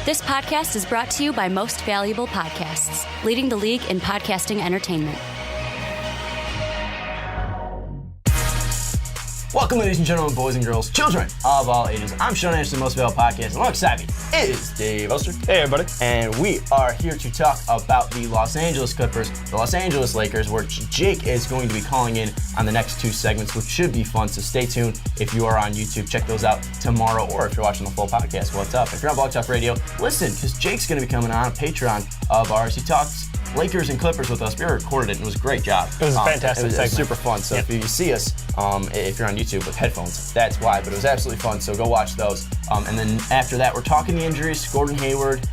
This podcast is brought to you by Most Valuable Podcasts, leading the league in podcasting entertainment. Welcome, ladies and gentlemen, boys and girls, children of all ages. I'm Sean Anderson, Most Valuable Podcast, and alongside me is Dave Oster. Hey, everybody. And we are here to talk about the Los Angeles Clippers, the Los Angeles Lakers, where Jake is going to be calling in on the next two segments, which should be fun, so stay tuned. If you are on YouTube, check those out tomorrow, or if you're watching the full podcast, what's up? If you're on Blog Talk Radio, listen, because Jake's going to be coming on Patreon of ours. He talks Lakers and Clippers with us. We recorded it, and it was a great job. It was a fantastic segment. It was super fun, so if you see us, if you're on YouTube with headphones, that's why, but it was absolutely fun, so go watch those. And then after that, we're talking the injuries. Gordon Hayward,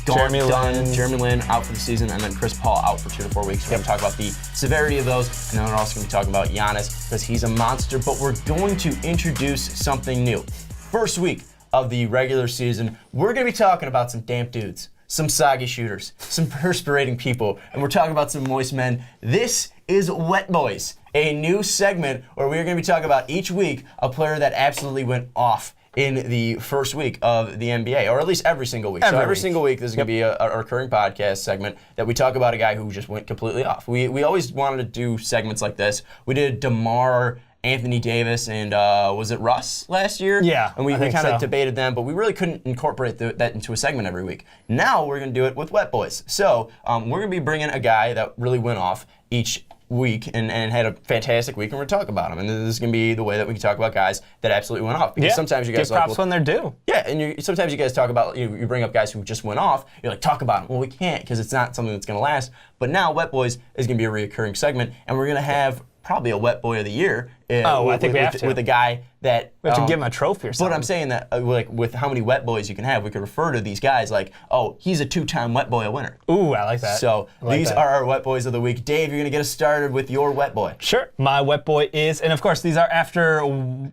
Jeremy Lin out for the season, and then Chris Paul out for 2 to 4 weeks. We're going to talk about the severity of those, and then we're also going to be talking about Giannis, because he's a monster, but we're going to introduce something new. First week of the regular season, we're going to be talking about some damp dudes, some soggy shooters, some perspirating people, and we're talking about some moist men. This is Wet Boiz, a new segment where we're going to be talking about each week a player that absolutely went off in the first week of the NBA, or at least every single week. Every single week, this is going to be a recurring podcast segment that we talk about a guy who just went completely off. We always wanted to do segments like this. We did DeMar, Anthony Davis, and was it Russ last year? Yeah, and we kind of so. debated them, but we really couldn't incorporate that into a segment every week. Now we're going to do it with Wet Boiz. So we're going to be bringing a guy that really went off each week and had a fantastic week, and we're going to talk about him. And this is going to be the way that we can talk about guys that absolutely went off. Because sometimes you guys give props when they're due. Yeah, and sometimes you guys talk about, you bring up guys who just went off. You're like, talk about them. Well, we can't because it's not something that's going to last. But now Wet Boiz is going to be a recurring segment, and we're going to have probably a Wet Boy of the Year. I think we have to. With a guy that... We have to give him a trophy or something. But I'm saying that with how many Wet Boys you can have, we could refer to these guys like, oh, he's a 2-time Wet Boy winner. Ooh, I like that. So these are our Wet Boys of the week. Dave, you're going to get us started with your Wet Boy. Sure. My Wet Boy is, and of course, these are after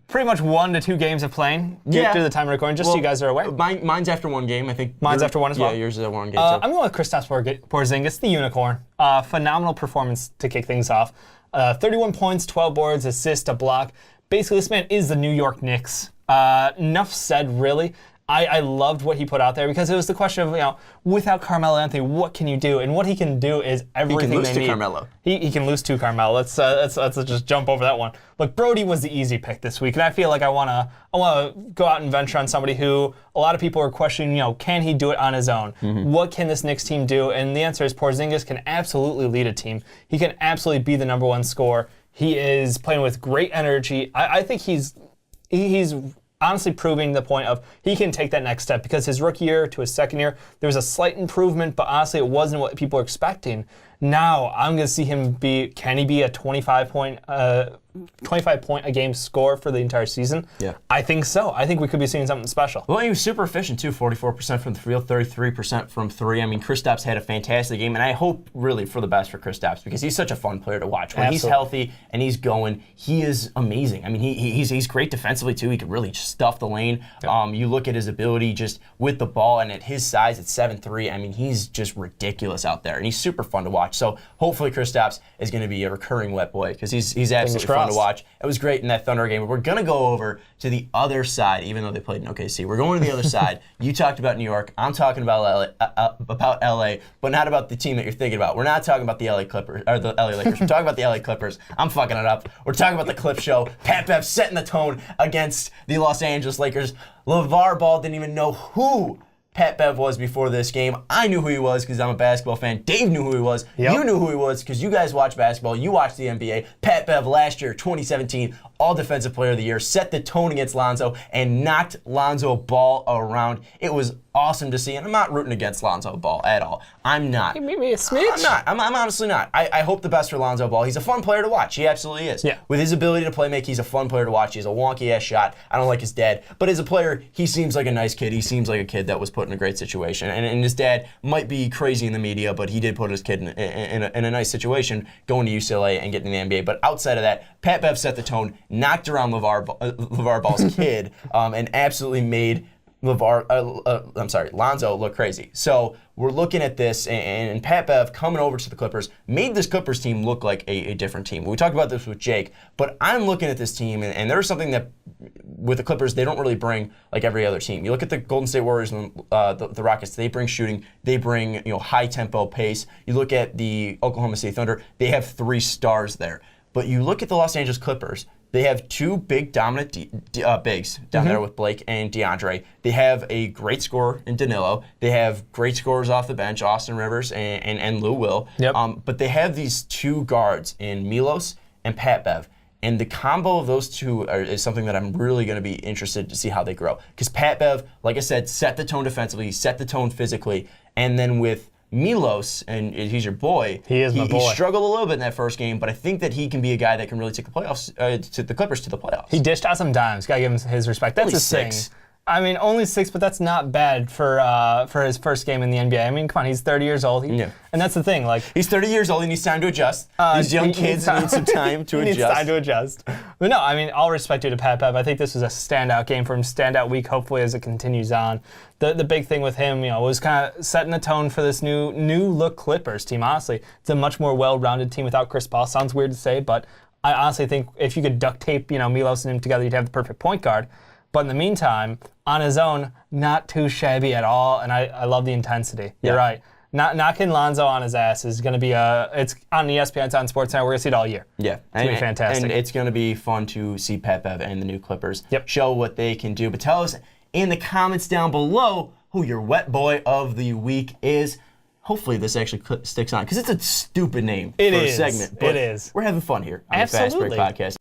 pretty much 1 to 2 games of playing. Get through the time of recording, just so you guys are aware. Mine's after 1 game, I think. Mine's after 1 as well? Yeah, yours is at 1 game, too. I'm going with Kristaps Porzingis, the unicorn. Phenomenal performance to kick things off. 31 points, 12 boards, assist, a block. Basically, this man is the New York Knicks. Enough said, really. I loved what he put out there because it was the question of, without Carmelo Anthony, what can you do? And what he can do is everything they need. He can lose to Carmelo. He can lose to Carmelo. Let's just jump over that one. Look, Brody was the easy pick this week, and I feel like I wanna go out and venture on somebody who a lot of people are questioning. Can he do it on his own? Mm-hmm. What can this Knicks team do? And the answer is Porzingis can absolutely lead a team. He can absolutely be the number 1 scorer. He is playing with great energy. I think he's honestly proving the point of he can take that next step because his rookie year to his second year, there was a slight improvement, but honestly it wasn't what people were expecting. Now I'm going to see him can he be a 25 point a game score for the entire season? Yeah. I think so. I think we could be seeing something special. Well, he was super efficient too, 44% from the field, 33% from 3. I mean, Kristaps had a fantastic game, and I hope really for the best for Kristaps because he's such a fun player to watch. When he's healthy and he's going, he is amazing. I mean, he's great defensively too. He can really just stuff the lane. Yep. You look at his ability just with the ball, and at his size at 7'3", I mean, he's just ridiculous out there, and he's super fun to watch. So hopefully Kristaps is going to be a recurring Wet Boy because he's absolutely fun to watch. It was great in that Thunder game. We're going to go over to the other side, even though they played in OKC. We're going to the other side. You talked about New York. I'm talking about LA, but not about the team that you're thinking about. We're not talking about the LA Clippers or the LA Lakers. We're talking about the LA Clippers. I'm fucking it up. We're talking about the Clip Show. Pat Bev setting the tone against the Los Angeles Lakers. LeVar Ball didn't even know who Pat Bev was before this game. I knew who he was because I'm a basketball fan. Dave knew who he was. Yep. You knew who he was because you guys watch basketball. You watch the NBA. Pat Bev last year, 2017, All-Defensive Player of the Year, set the tone against Lonzo and knocked Lonzo Ball around. It was awesome to see, and I'm not rooting against Lonzo Ball at all. I'm not. Give me a smidge. I'm not. I'm honestly not. I hope the best for Lonzo Ball. He's a fun player to watch. He absolutely is. Yeah. With his ability to play make, he's a fun player to watch. He has a wonky-ass shot. I don't like his dad. But as a player, he seems like a nice kid. He seems like a kid that was put in a great situation. And his dad might be crazy in the media, but he did put his kid in a nice situation going to UCLA and getting in the NBA. But outside of that, Pat Bev set the tone, knocked around LeVar Ball's kid, and absolutely made Lonzo look crazy. So we're looking at this, and Pat Bev coming over to the Clippers made this Clippers team look like a different team. We talked about this with Jake, but I'm looking at this team, and there's something that with the Clippers they don't really bring like every other team. You look at the Golden State Warriors and the Rockets, they bring shooting, they bring high tempo pace. You look at the Oklahoma City Thunder, they have 3 stars there. But you look at the Los Angeles Clippers, they have 2 big dominant bigs down there with Blake and DeAndre. They have a great scorer in Danilo. They have great scorers off the bench, Austin Rivers and Lou Will. Yep. But they have these 2 guards in Milos and Pat Bev. And the combo of those 2 is something that I'm really going to be interested to see how they grow. Because Pat Bev, like I said, set the tone defensively, set the tone physically. And then with Milos, and he's your boy. He is my boy. He struggled a little bit in that first game, but I think that he can be a guy that can really take the playoffs, to the Clippers to the playoffs. He dished out some dimes. Gotta give him his respect. That's Only his 6. thing. I mean, only 6, but that's not bad for his first game in the NBA. I mean, come on, he's 30 years old. And that's the thing. Like, he's 30 years old. He needs time to adjust. These young kids need some time to adjust. He needs time to adjust. But no, I mean, all respect to Pat Bev. I think this was a standout game for him, standout week, hopefully, as it continues on. The big thing with him, was kind of setting the tone for this new look Clippers team, honestly. It's a much more well-rounded team without Chris Paul. Sounds weird to say, but I honestly think if you could duct tape, Milos and him together, you'd have the perfect point guard. But in the meantime, on his own, not too shabby at all, and I love the intensity. You're right. Knocking Lonzo on his ass is going to be it's on ESPN, it's on Sportsnet. We're going to see it all year. Yeah. It's going to be fantastic. And it's going to be fun to see Pat Bev and the new Clippers Yep. show what they can do. But tell us in the comments down below who your wet boy of the week is. Hopefully this actually sticks on, because it's a stupid name for a segment. But it is. We're having fun here on the Fast Break Podcast.